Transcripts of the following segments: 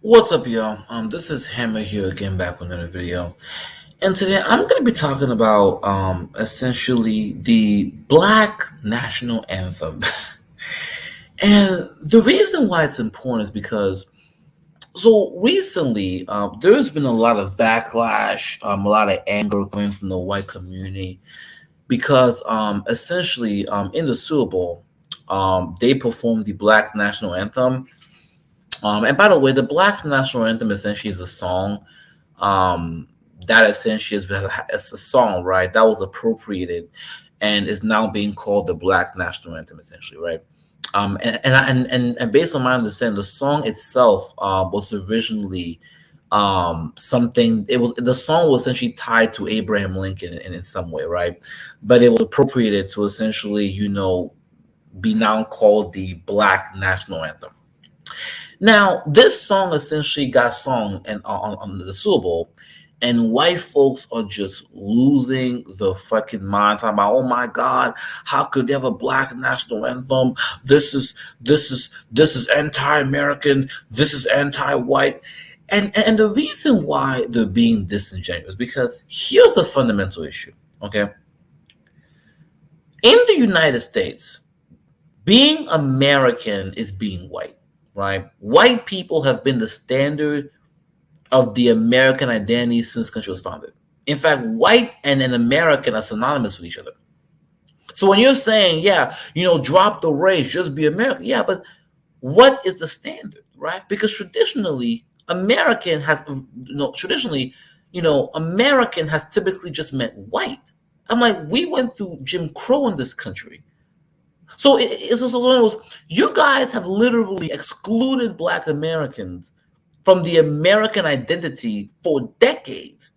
What's up, y'all? This is Hammer here again, back with another video. And today I'm going to be talking about essentially the Black National Anthem. And the reason why it's important is because so recently there's been a lot of backlash, a lot of anger coming from the white community because essentially in the Super Bowl, they performed the Black National Anthem. And by the way, the Black National Anthem essentially is a song um, that essentially is it's a song, right? That was appropriated and is now being called the Black National Anthem, essentially, right? And based on my understanding, the song itself was originally something. It was the song was essentially tied to Abraham Lincoln in some way, right? But it was appropriated to essentially, be now called the Black National Anthem. Now, this song essentially got sung on the Super Bowl, and white folks are just losing the fucking mind, talking about, oh my God, how could they have a black national anthem? This is anti-American. This is anti-white. And the reason why they're being disingenuous because here's a fundamental issue. Okay, in the United States, being American is being white, right? White people have been the standard of the American identity since the country was founded. In fact, white and an American are synonymous with each other. So when you're saying, yeah, drop the race, just be American, yeah, but what is the standard, right? Because traditionally, American has typically just meant white. I'm like, we went through Jim Crow in this country. So it's also one of those, you guys have literally excluded Black Americans from the American identity for decades,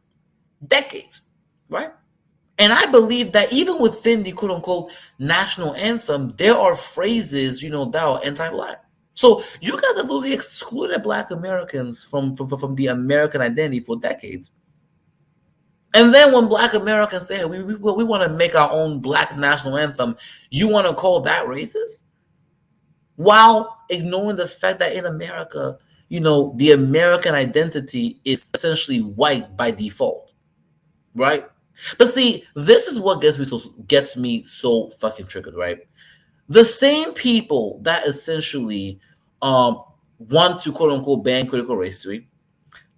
right? And I believe that even within the quote unquote national anthem, there are phrases, that are anti-Black. So you guys have literally excluded Black Americans from the American identity for decades. And then when Black Americans say, hey, we want to make our own Black national anthem, you want to call that racist? While ignoring the fact that in America, the American identity is essentially white by default, right? But see, this is what gets me so fucking triggered, right? The same people that essentially want to quote unquote ban critical race theory,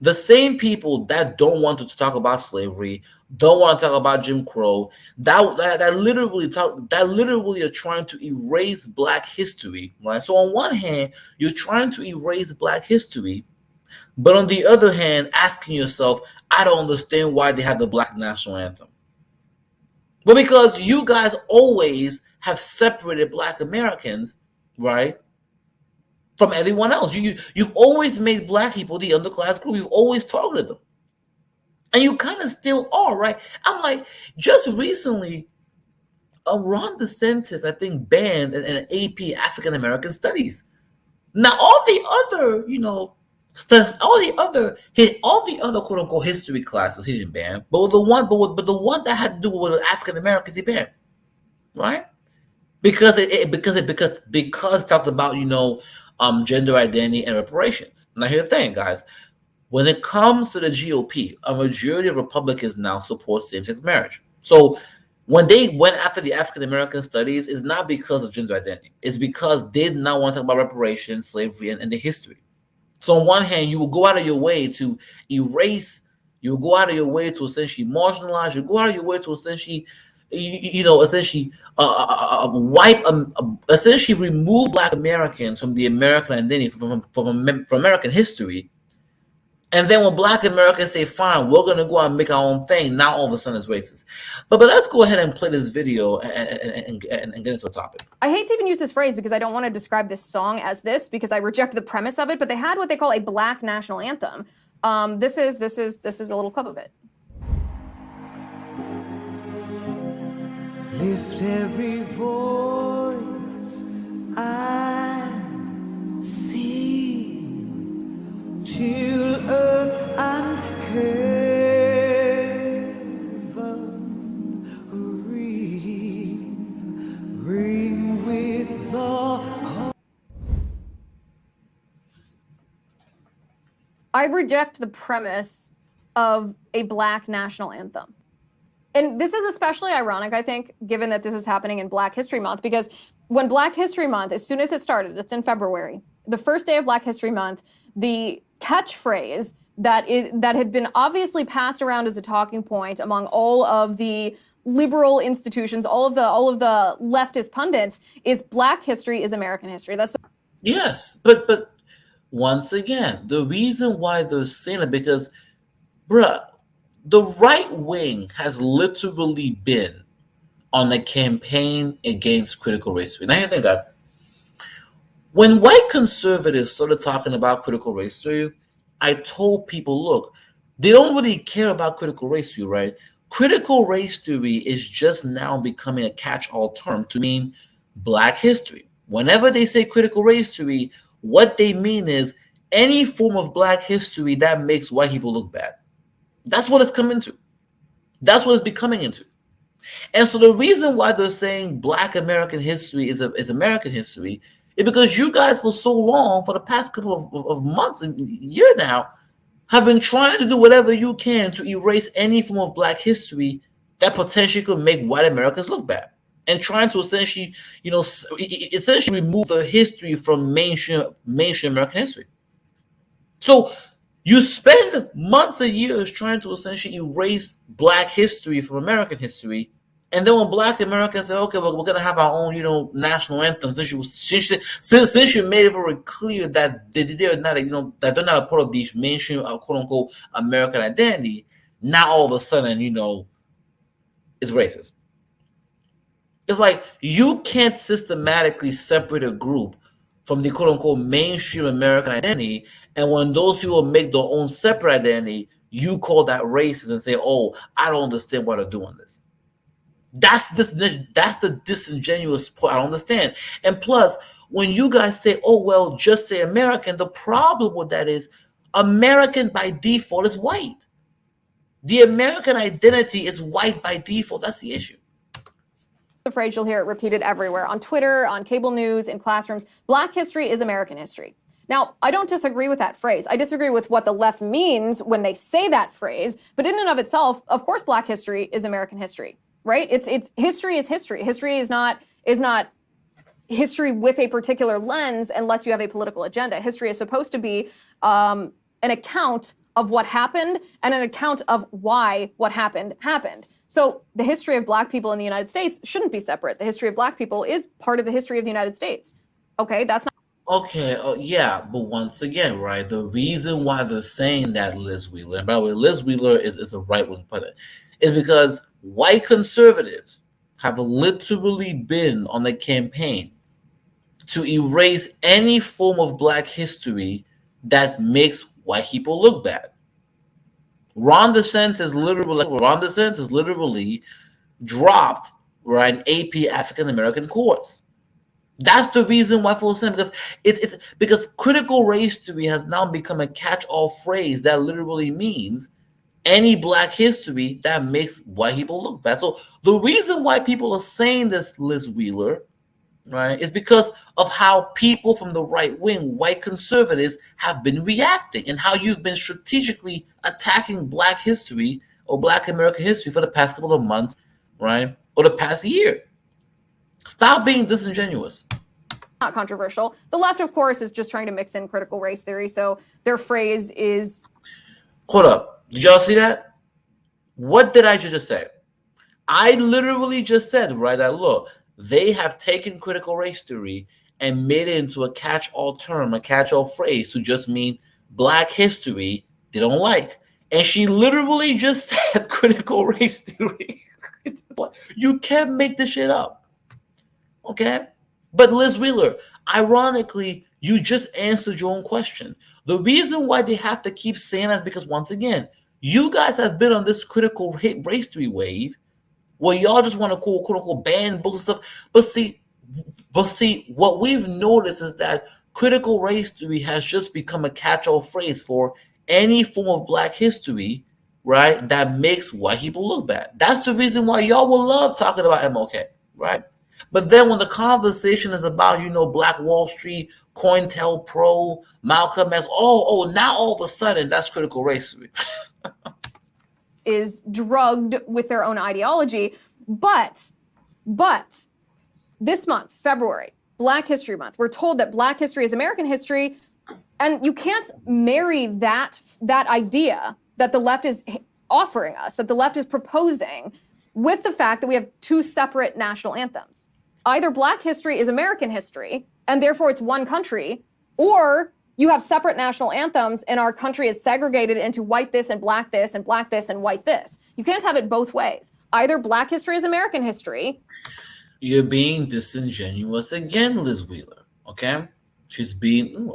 the same people that don't want to talk about slavery, don't want to talk about Jim Crow, that literally are trying to erase Black history, right? So on one hand, you're trying to erase Black history, but on the other hand, asking yourself, I don't understand why they have the Black National Anthem. But because you guys always have separated Black Americans, right, from everyone else. You've always made Black people the underclass group. You've always targeted them. And you kind of still are, right? I'm like, just recently, Ron DeSantis, I think, banned an AP African American Studies. Now, all the other, stuff, all the other quote unquote history classes he didn't ban, but the one that had to do with African Americans he banned, right? Because it talked about gender identity and reparations. Now, here's the thing, guys. When it comes to the GOP, a majority of Republicans now support same-sex marriage. So when they went after the African American studies, it's not because of gender identity. It's because they did not want to talk about reparations, slavery, and the history. So on one hand, you will go out of your way to erase, you will go out of your way to essentially marginalize, you go out of your way to essentially, essentially wipe, essentially remove Black Americans from the American identity, from American history. And then when Black Americans say, fine, we're going to go out and make our own thing, now all of a sudden it's racist. But let's go ahead and play this video and get into the topic. I hate to even use this phrase because I don't want to describe this song as this because I reject the premise of it, but they had what they call a Black National Anthem. This is a little clip of it. Lift every voice and sing till earth and heaven ring with the I reject the premise of a Black National Anthem. And this is especially ironic, I think, given that this is happening in Black History Month, because when Black History Month, as soon as it started, it's in February, the first day of Black History Month, the catchphrase that had been obviously passed around as a talking point among all of the liberal institutions, all of the leftist pundits, is Black history is American history. That's Yes, but once again, the reason why they're saying it because, bruh, the right wing has literally been on a campaign against critical race theory. Now you think that when white conservatives started talking about critical race theory, I told people, look, they don't really care about critical race theory, right? Critical race theory is just now becoming a catch-all term to mean Black history. Whenever they say critical race theory, what they mean is any form of Black history that makes white people look bad. That's what it's coming to. That's what it's becoming into. And so the reason why they're saying Black American history is American history is because you guys for so long, for the past couple of months and year now, have been trying to do whatever you can to erase any form of Black history that potentially could make white Americans look bad. And trying to essentially, essentially remove the history from mainstream American history. So you spend months and years trying to essentially erase Black history from American history, and then when Black Americans say, "Okay, well, we're going to have our own, national anthem," since you made it very clear that they're not, that they're not a part of the mainstream, quote unquote, American identity, now all of a sudden, it's racist. It's like you can't systematically separate a group from the quote-unquote mainstream American identity, and when those people make their own separate identity, you call that racist and say, "Oh, I don't understand why they're doing this." That's the disingenuous part. I don't understand. And plus, when you guys say, "Oh, well, just say American," the problem with that is American by default is white. The American identity is white by default. That's the issue. the phrase. You'll hear it repeated everywhere, on Twitter, on cable news, in classrooms. Black history is American history. Now, I don't disagree with that phrase. I disagree with what the left means when they say that phrase. But in and of itself, of course, Black history is American history, right? It's history is history. History is not history with a particular lens unless you have a political agenda. History is supposed to be an account of what happened and an account of why what happened. So the history of Black people in the United States shouldn't be separate. The history of Black people is part of the history of the United States. Okay, that's not. Okay, yeah, but once again, right, the reason why they're saying that, Liz Wheeler, and by the way, Liz Wheeler is a right-wing pundit, is because white conservatives have literally been on a campaign to erase any form of Black history that makes white people look bad. Ron DeSantis literally dropped, right, an AP African American course. That's the reason why folks saying, because it's because critical race theory has now become a catch-all phrase that literally means any Black history that makes white people look bad. So the reason why people are saying this, Liz Wheeler, right, is because of how people from the right wing, white conservatives, have been reacting and how you've been strategically attacking Black history or Black American history for the past couple of months, right, or the past year. Stop being disingenuous. Not controversial. The left, of course, is just trying to mix in critical race theory. So their phrase is. Hold up. Did y'all see that? What did I just say? I literally just said, right, that look, they have taken critical race theory and made it into a catch-all term, a catch-all phrase to just mean Black history they don't like. And she literally just said critical race theory. You can't make this shit up. Okay? But Liz Wheeler, ironically, you just answered your own question. The reason why they have to keep saying that is because, once again, you guys have been on this critical race theory wave where y'all just want to quote unquote ban books and stuff. But see, what we've noticed is that critical race theory has just become a catch-all phrase for any form of Black history, right, that makes white people look bad. That's the reason why y'all will love talking about MLK, right? But then when the conversation is about, Black Wall Street, COINTELPRO, Malcolm X. Now all of a sudden that's critical race theory. Is drugged with their own ideology. But this month, February, Black History Month, we're told that Black history is American history, and you can't marry that idea that the left is offering us, that the left is proposing, with the fact that we have two separate national anthems. Either Black history is American history, and therefore it's one country, or you have separate national anthems and our country is segregated into white this and black this and black this and white this. You can't have it both ways. Either Black history is American history. You're being disingenuous again, Liz Wheeler, okay? She's being,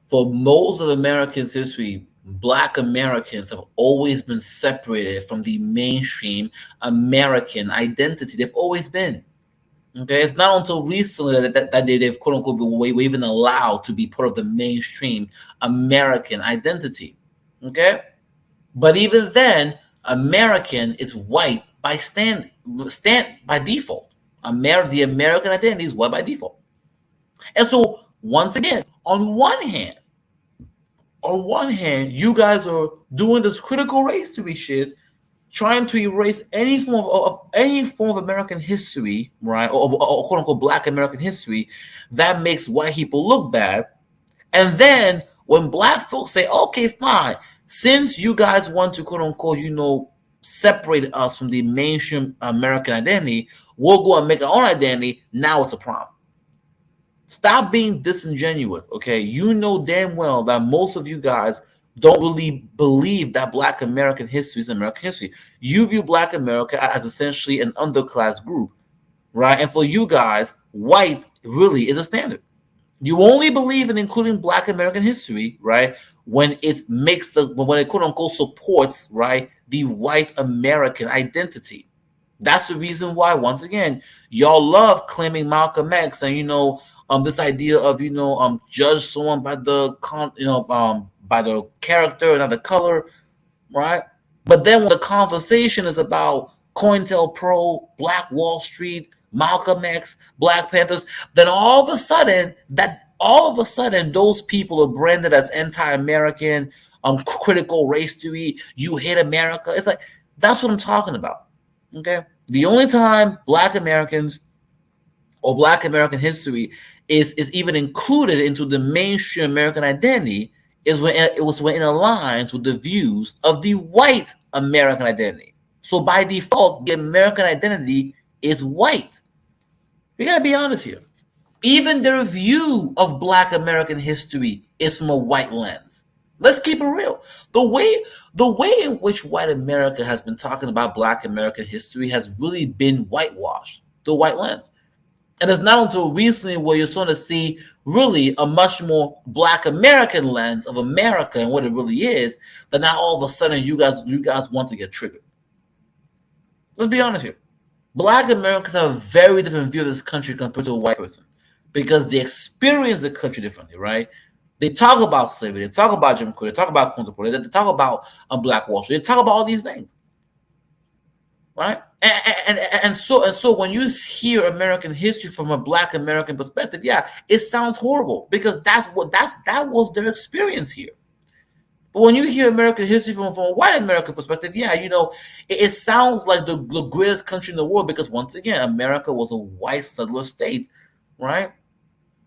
for most of Americans' history, Black Americans have always been separated from the mainstream American identity. They've always been. Okay, it's not until recently that they've quote unquote been even allowed to be part of the mainstream American identity. Okay, but even then, American is white by stand by default. The American identity is white by default. And so once again, on one hand, you guys are doing this critical race theory shit, trying to erase any form of American history, right, or quote unquote Black American history that makes white people look bad. And then when Black folks say, okay, fine, since you guys want to quote unquote, separate us from the mainstream American identity, we'll go and make our own identity. Now it's a problem. Stop being disingenuous, okay? You know damn well that most of you guys don't really believe that Black American history is American history. You view Black America as essentially an underclass group, right? And for you guys, white really is a standard. You only believe in including Black American history, right, when it when it quote unquote supports, right, the white American identity. That's the reason why, once again, y'all love claiming Malcolm X and this idea of judge someone by the by the character and not the color, right? But then when the conversation is about COINTELPRO, Black Wall Street, Malcolm X, Black Panthers, then all of a sudden those people are branded as anti-American, critical race theory. You hate America. It's like, that's what I'm talking about. Okay, the only time Black Americans or Black American history is even included into the mainstream American identity is when it aligns with the views of the white American identity. So by default, the American identity is white. We gotta be honest here. Even their view of Black American history is from a white lens. Let's keep it real. The way in which white America has been talking about Black American history has really been whitewashed through white lens. And it's not until recently where you're starting to see really a much more Black American lens of America and what it really is, that now all of a sudden you guys want to get triggered. Let's be honest here. Black Americans have a very different view of this country compared to a white person because they experience the country differently, right? They talk about slavery, they talk about Jim Crow, they talk about COINTELPRO, they talk about Black Wall Street, they talk about all these things, right? And so when you hear American history from a Black American perspective, yeah, it sounds horrible because that was their experience here. But when you hear American history from a white American perspective, yeah, it sounds like the greatest country in the world because once again, America was a white settler state, right?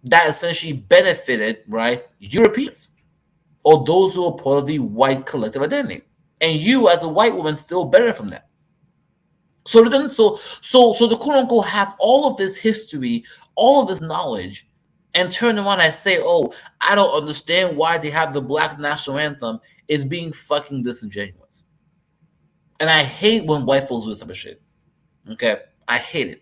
That essentially benefited, right, Europeans or those who are part of the white collective identity. And you as a white woman still benefit from that. So the quote unquote have all of this history, all of this knowledge, and turn around and say, oh, I don't understand why they have the Black National Anthem, is being fucking disingenuous. And I hate when white folks do this type of shit. Okay? I hate it.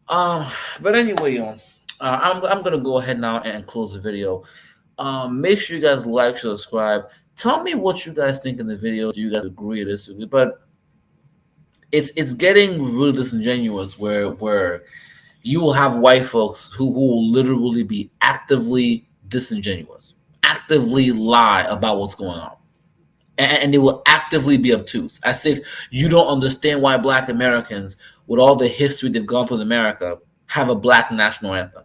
But anyway, I'm gonna go ahead now and close the video. Make sure you guys like, subscribe. Tell me what you guys think in the video. Do you guys agree or disagree? But it's getting really disingenuous where you will have white folks who will literally be actively disingenuous, actively lie about what's going on. And they will actively be obtuse, as if you don't understand why Black Americans, with all the history they've gone through in America, have a Black National Anthem.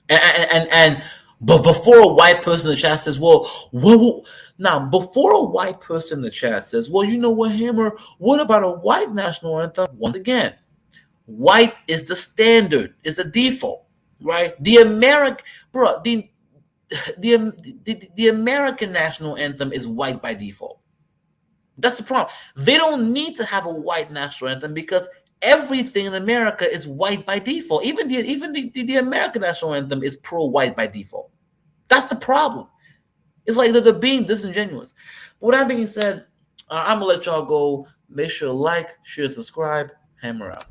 But before a white person in the chat says, well, now before a white person in the chat says, well, you know what, Hammer, what about a white national anthem? Once again, white is the standard, is the default, right? The American, bro, the American national anthem is white by default. That's the problem. They don't need to have a white national anthem because everything in America is white by default. Even the American national anthem is pro-white by default. That's the problem. It's like they're being disingenuous. But with that being said, I'm gonna let y'all go. Make sure to like, share, subscribe. Hammer out.